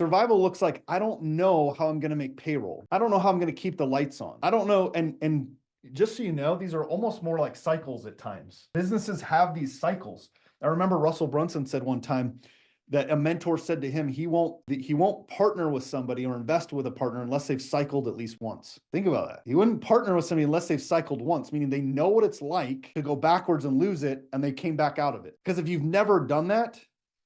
Survival looks like, I don't know how I'm going to make payroll. I don't know how I'm going to keep the lights on. I don't know. And just so you know, these are almost more like cycles at times. Businesses have these cycles. I remember Russell Brunson said one time that a mentor said to him, he won't partner with somebody or invest with a partner unless they've cycled at least once. Think about that. He wouldn't partner with somebody unless they've cycled once, meaning they know what it's like to go backwards and lose it, and they came back out of it. Because if you've never done that,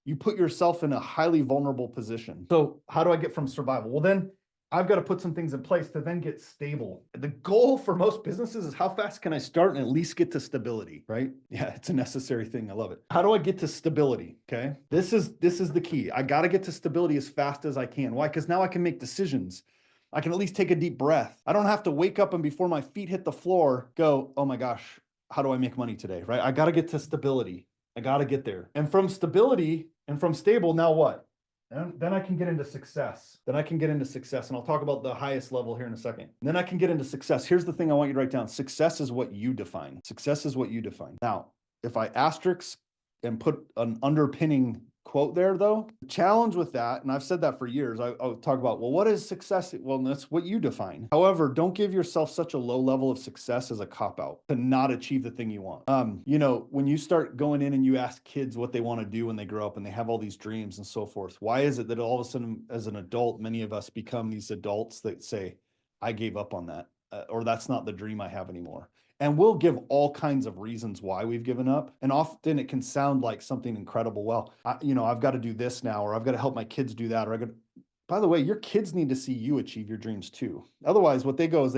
you put yourself in a highly vulnerable position. So how do I get from survival? Well, then I've got to put some things in place to then get stable. The goal for most businesses is how fast can I start and at least get to stability, right? Yeah, it's a necessary thing. I love it. How do I get to stability? Okay. This is the key. I got to get to stability as fast as I can. Why? Because now I can make decisions. I can at least take a deep breath. I don't have to wake up and before my feet hit the floor, go, oh my gosh, how do I make money today? Right? I got to get to stability. I got to get there. And from stability and from stable, now what? And then I can get into success. And I'll talk about the highest level here in a second. And then I can get into success. Here's the thing I want you to write down. Success is what you define. Success is what you define. Now, if I asterisk and put an underpinning quote there, though, the challenge with that, and I've said that for years, I'll talk about, well, what is success? Well, that's what you define. However, don't give yourself such a low level of success as a cop-out to not achieve the thing you want. When you start going in and you ask kids what they want to do when they grow up and they have all these dreams and so forth, why is it that all of a sudden, as an adult, many of us become these adults that say, I gave up on that, or that's not the dream I have anymore? And we'll give all kinds of reasons why we've given up. And often it can sound like something incredible. Well, I've got to do this now, or I've got to help my kids do that. By the way, your kids need to see you achieve your dreams too. Otherwise, what they go,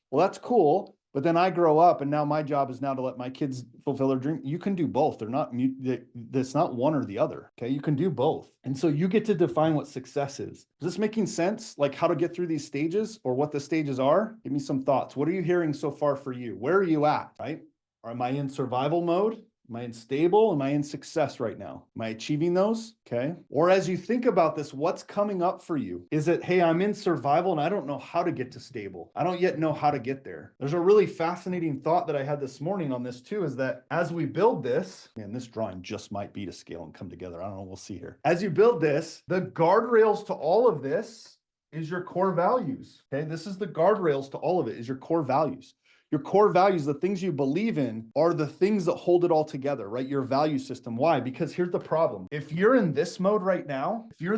well, that's cool. But then I grow up and now my job is now to let my kids fulfill their dream. You can do both. It's not one or the other. Okay. You can do both. And so you get to define what success is. Is this making sense? Like how to get through these stages or what the stages are? Give me some thoughts. What are you hearing so far for you? Where are you at? Right? Or am I in survival mode? Am I in stable? Am I in success right now? Am I achieving those? Okay. Or as you think about this, what's coming up for you? Is it, hey, I'm in survival and I don't know how to get to stable. I don't yet know how to get there. There's a really fascinating thought that I had this morning on this too, is that as we build this, man, this drawing just might be to scale and come together. I don't know. We'll see here. As you build this, the guardrails to all of this is your core values. Okay. This is the guardrails to all of it is your core values. Your core values, the things you believe in, are the things that hold it all together, right? Your value system. Why? Because here's the problem. If you're in this mode right now, hear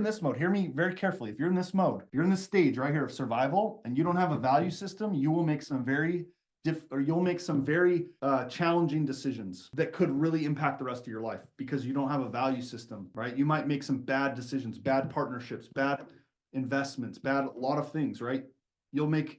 me very carefully. If you're in this mode, you're in this stage right here of survival, and you don't have a value system, you will make some very challenging decisions that could really impact the rest of your life because you don't have a value system, right? You might make some bad decisions, bad partnerships, bad investments, a lot of things, right? You'll make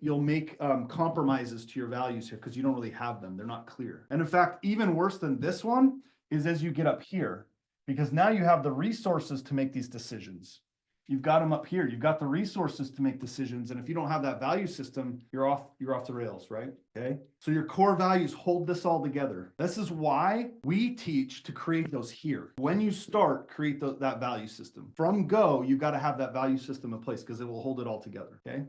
compromises to your values here because you don't really have them. They're not clear. And in fact, even worse than this one is as you get up here, because now you have the resources to make these decisions. You've got them up here. You've got the resources to make decisions. And if you don't have that value system, you're off the rails, right? Okay. So your core values hold this all together. This is why we teach to create those here. When you start, create that value system. From go, you've got to have that value system in place because it will hold it all together. Okay.